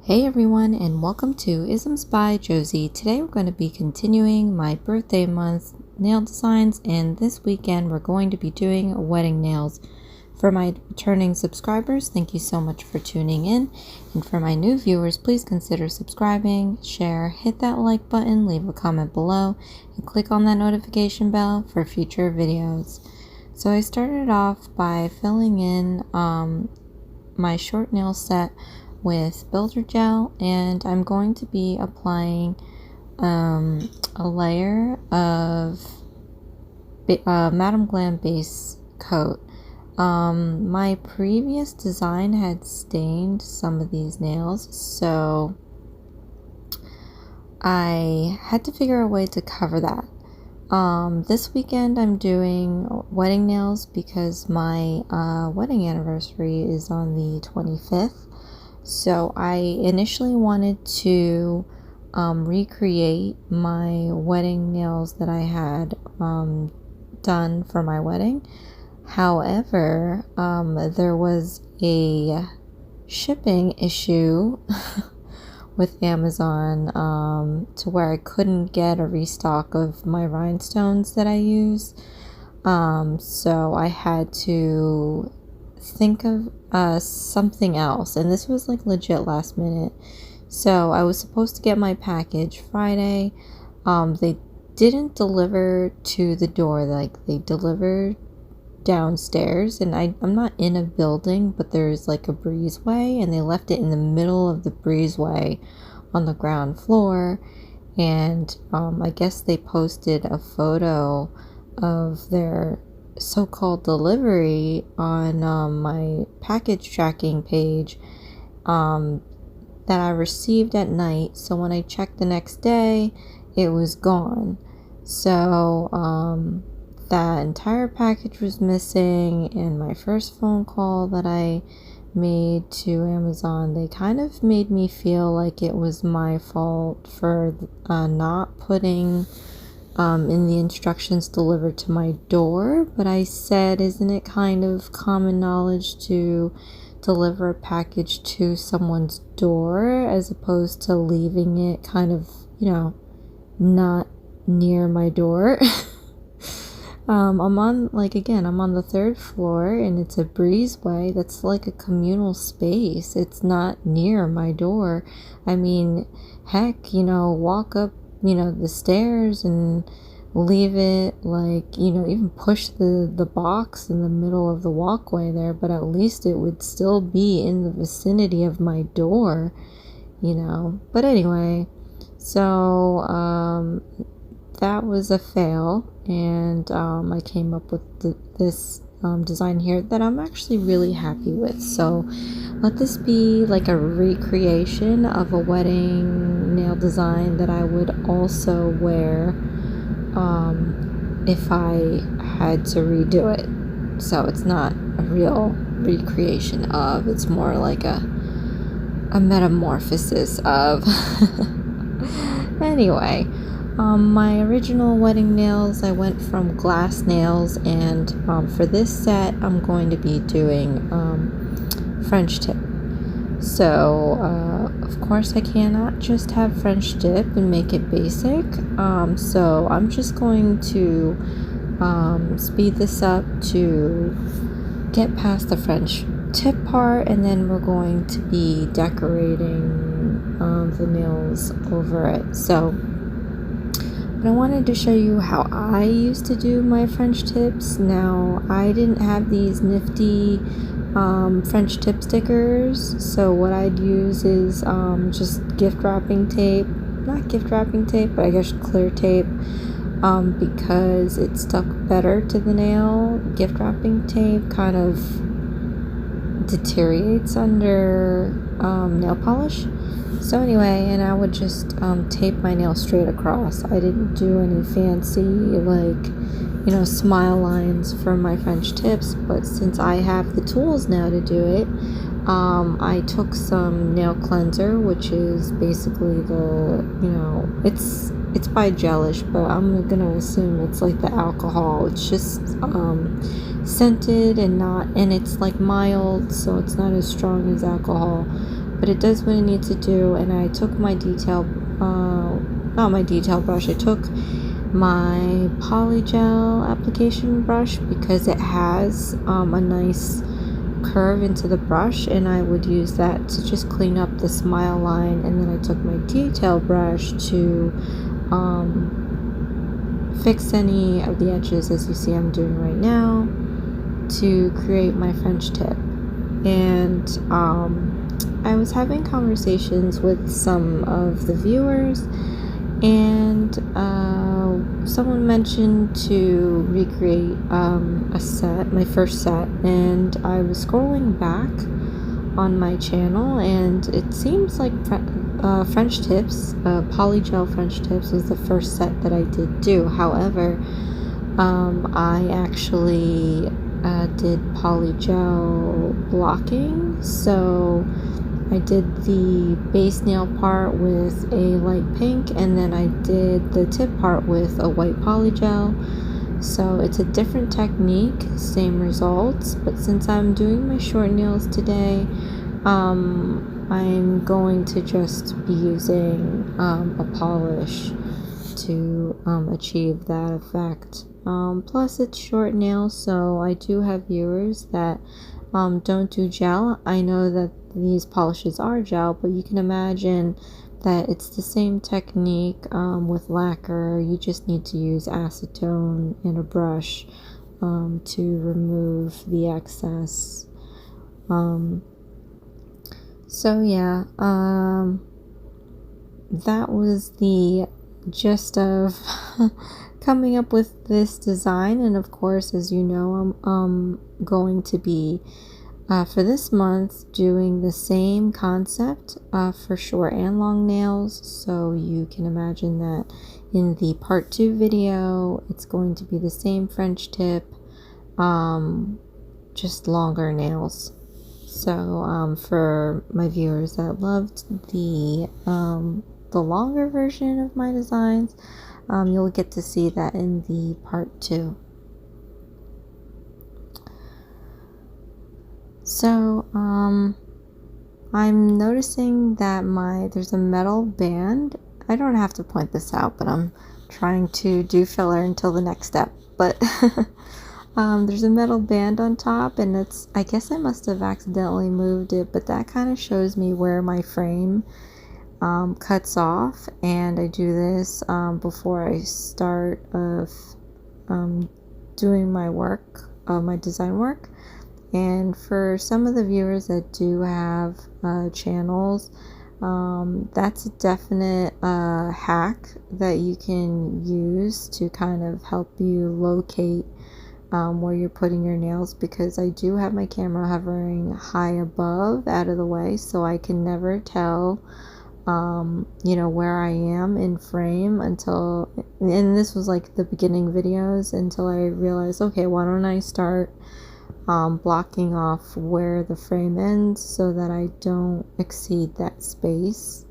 Hey everyone, and welcome to Isms by Josie. Today we're going to be continuing my birthday month nail designs, and this weekend we're going to be doing wedding nails. For my returning subscribers, thank you so much for tuning in, and for my new viewers, please consider subscribing, share, hit that like button, leave a comment below, and click on that notification bell for future videos. So I started off by filling in my short nail set with builder gel, and I'm going to be applying a layer of Madam Glam base coat. My previous design had stained some of these nails, so I had to figure a way to cover that. This weekend I'm doing wedding nails because my wedding anniversary is on the 25th. So I initially wanted to recreate my wedding nails that I had done for my wedding. However, there was a shipping issue with Amazon to where I couldn't get a restock of my rhinestones that I use. So I had to think of something else, and this was like legit last minute. So I was supposed to get my package Friday. They didn't deliver to the door, like they delivered downstairs, and I'm not in a building, but there's like a breezeway, and they left it in the middle of the breezeway on the ground floor. And I guess they posted a photo of their so-called delivery on my package tracking page that I received at night. So when I checked the next day, it was gone. So that entire package was missing, and my first phone call that I made to Amazon, they kind of made me feel like it was my fault for not putting in the instructions delivered to my door. But I said, isn't it kind of common knowledge to deliver a package to someone's door as opposed to leaving it kind of, not near my door? I'm on the third floor, and it's a breezeway that's like a communal space. It's not near my door. I mean, heck, walk up the stairs and leave it, even push the box in the middle of the walkway there, but at least it would still be in the vicinity of my door, But anyway, so that was a fail, and I came up with this design here that I'm actually really happy with. So let this be like a recreation of a wedding nail design that I would also wear if I had to redo it. So it's not a real recreation of, it's more like a metamorphosis of. Anyway, my original wedding nails, I went from glass nails, and for this set I'm going to be doing French tip. So of course I cannot just have French tip and make it basic, so I'm just going to speed this up to get past the French tip part, and then we're going to be decorating the nails over it. So but I wanted to show you how I used to do my French tips. Now, I didn't have these nifty French tip stickers, so what I'd use is just gift wrapping tape. Not gift wrapping tape, but I guess clear tape, because it stuck better to the nail. Gift wrapping tape kind of deteriorates under nail polish. So anyway, and I would just tape my nail straight across. I didn't do any fancy, smile lines for my French tips, but since I have the tools now to do it, I took some nail cleanser, which is basically it's by Gelish, but I'm gonna assume it's like the alcohol. It's just scented and it's like mild, so it's not as strong as alcohol. but it does what it needs to do. And I took my not my detail brush, I took my Polygel application brush because it has a nice curve into the brush, and I would use that to just clean up the smile line. And then I took my detail brush to fix any of the edges, as you see I'm doing right now, to create my French tip. And I was having conversations with some of the viewers, and someone mentioned to recreate a set, my first set, and I was scrolling back on my channel, and it seems like French tips, Polygel French tips was the first set that I did do. However, I actually did Polygel blocking, so I did the base nail part with a light pink, and then I did the tip part with a white Polygel. So it's a different technique, same results, but since I'm doing my short nails today, I'm going to just be using a polish to achieve that effect. Plus it's short nails, so I do have viewers that don't do gel. I know that these polishes are gel, but you can imagine that it's the same technique with lacquer. You just need to use acetone and a brush to remove the excess. So yeah, that was the gist of coming up with this design. And of course, as you know, I'm going to be for this month doing the same concept for short and long nails. So you can imagine that in the part 2 video, it's going to be the same French tip, just longer nails. So for my viewers that loved the longer version of my designs, you'll get to see that in the part 2. So I'm noticing that there's a metal band. I don't have to point this out, but I'm trying to do filler until the next step. But there's a metal band on top, and I guess I must have accidentally moved it, but that kind of shows me where my frame cuts off. And I do this before I start doing my work, my design work. And for some of the viewers that do have channels, that's a definite hack that you can use to kind of help you locate where you're putting your nails, because I do have my camera hovering high above out of the way, so I can never tell where I am in frame until, and this was like the beginning videos, until I realized, okay, why don't I start blocking off where the frame ends so that I don't exceed that space.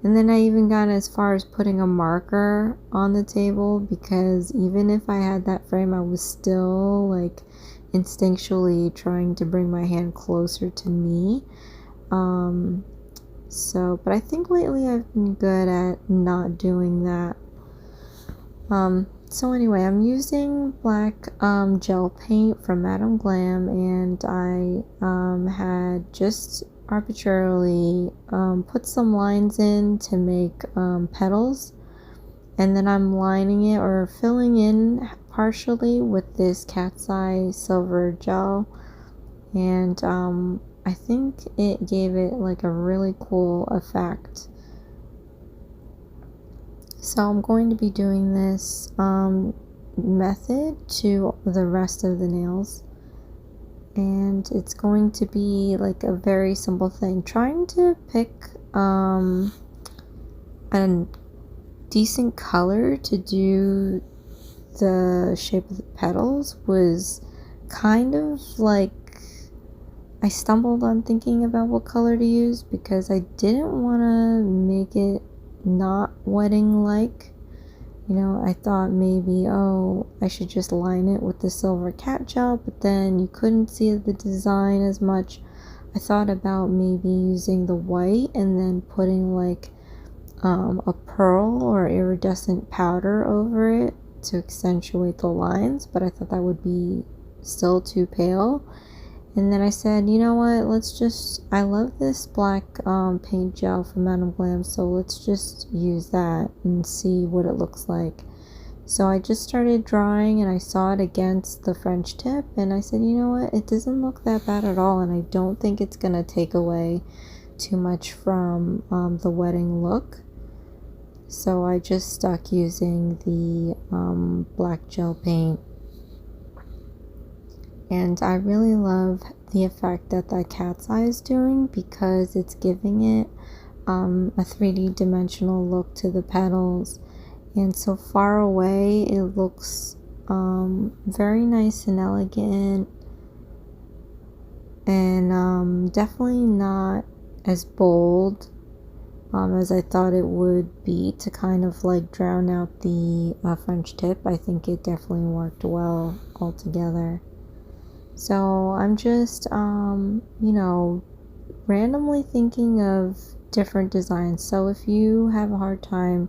And then I even got as far as putting a marker on the table, because even if I had that frame, I was still like instinctually trying to bring my hand closer to me. But I think lately I've been good at not doing that. So anyway, I'm using black gel paint from Madam Glam, and I had just arbitrarily put some lines in to make petals, and then I'm lining it or filling in partially with this cat's eye silver gel, and I think it gave it like a really cool effect. So I'm going to be doing this method to the rest of the nails, and it's going to be like a very simple thing. Trying to pick a decent color to do the shape of the petals was kind of like, I stumbled on thinking about what color to use, because I didn't want to make it not wedding like. I thought maybe, I should just line it with the silver cat gel, but then you couldn't see the design as much I thought about maybe using the white and then putting like a pearl or iridescent powder over it to accentuate the lines, but I thought that would be still too pale. And then I said, you know what, I love this black paint gel from Madam Glam, so let's just use that and see what it looks like. So I just started drawing and I saw it against the French tip and I said, you know what, it doesn't look that bad at all, and I don't think it's gonna take away too much from the wedding look. So I just stuck using the black gel paint. And I really love the effect that cat's eye is doing because it's giving it a 3D dimensional look to the petals. And so far away, it looks very nice and elegant, and definitely not as bold as I thought it would be to kind of like drown out the French tip. I think it definitely worked well altogether. So I'm just, randomly thinking of different designs. So if you have a hard time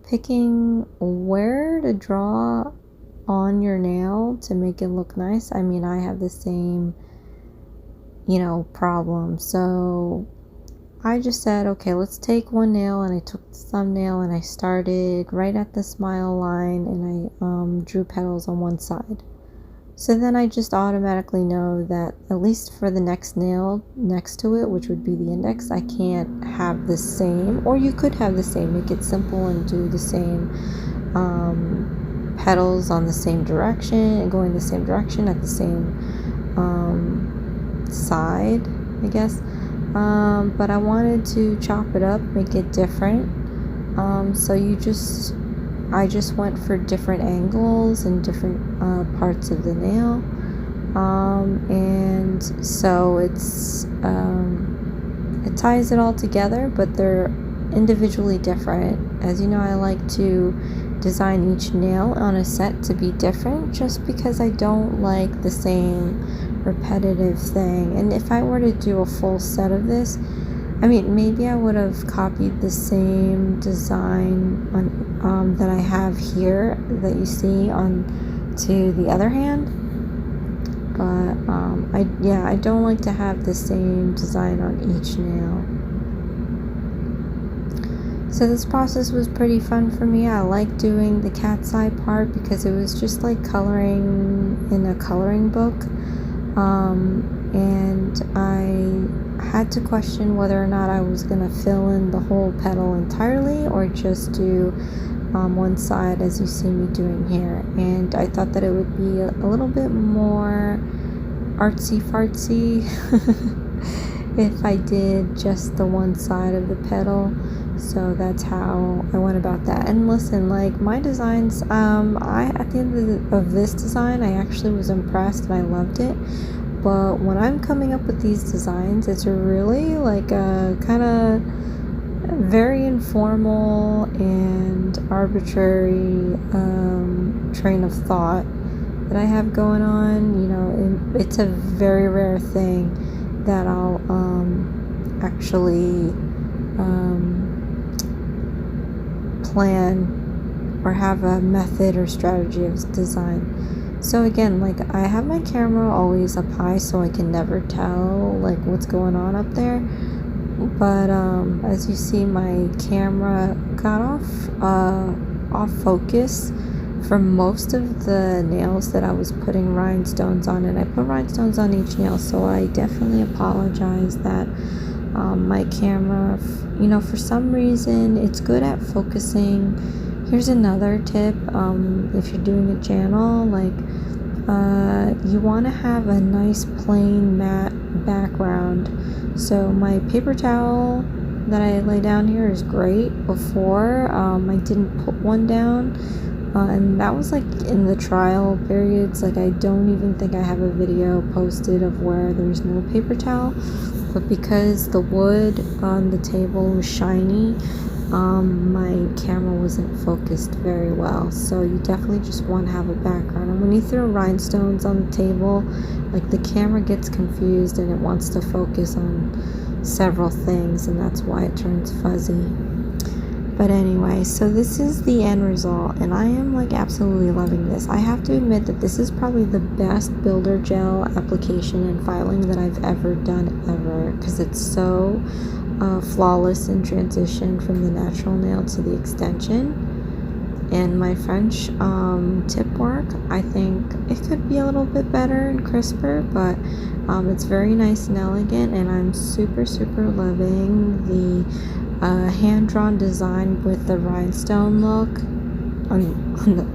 picking where to draw on your nail to make it look nice, I mean, I have the same, problem. So I just said, okay, let's take one nail, and I took the thumbnail and I started right at the smile line and I drew petals on one side. So then I just automatically know that at least for the next nail next to it, which would be the index, I can't have the same, or you could have the same, make it simple and do the same petals on the same direction and going the same direction at the same side, I guess. But I wanted to chop it up, make it different. So I just went for different angles and different parts of the nail, and so it ties it all together, but they're individually different. As you know, I like to design each nail on a set to be different, just because I don't like the same repetitive thing. And if I were to do a full set of this, I mean, maybe I would have copied the same design on, that I have here that you see on to the other hand, but I don't like to have the same design on each nail. So this process was pretty fun for me. I like doing the cat's eye part because it was just like coloring in a coloring book, and I had to question whether or not I was going to fill in the whole petal entirely or just do one side as you see me doing here. And I thought that it would be a little bit more artsy fartsy if I did just the one side of the petal. So that's how I went about that. And listen, like my designs, at the end of this design, I actually was impressed and I loved it. But when I'm coming up with these designs, it's really like a kind of very informal and arbitrary train of thought that I have going on. It's a very rare thing that I'll actually plan or have a method or strategy of design. So again, like I have my camera always up high so I can never tell like what's going on up there. But as you see, my camera got off focus for most of the nails that I was putting rhinestones on, and I put rhinestones on each nail, so I definitely apologize that my camera, for some reason it's good at focusing. Here's another tip, if you're doing a channel, like you want to have a nice plain matte background. So my paper towel that I lay down here is great. Before I didn't put one down, and that was like in the trial periods. Like I don't even think I have a video posted of where there's no paper towel, but because the wood on the table was shiny, my camera wasn't focused very well, so you definitely just want to have a background. And when you throw rhinestones on the table, like, the camera gets confused and it wants to focus on several things, and that's why it turns fuzzy. But anyway, so this is the end result, and I am like absolutely loving this. I have to admit that this is probably the best builder gel application and filing that I've ever done ever, because it's so flawless in transition from the natural nail to the extension. And my French tip work, I think it could be a little bit better and crisper, but it's very nice and elegant, and I'm super loving the hand-drawn design with the rhinestone look,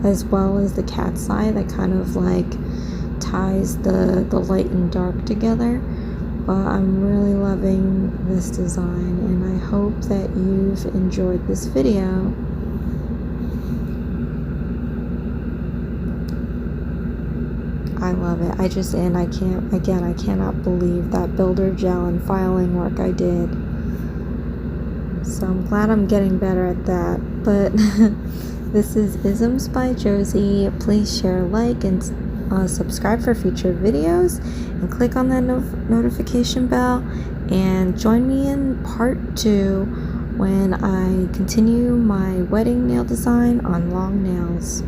as well as the cat's eye that kind of like ties the light and dark together. But I'm really loving this design, and I hope that you've enjoyed this video. I love it. I cannot believe that builder gel and filing work I did. So I'm glad I'm getting better at that. But this is Isms by Josie. Please share, like, and subscribe for future videos, and click on that notification bell, and join me in part 2 when I continue my wedding nail design on long nails.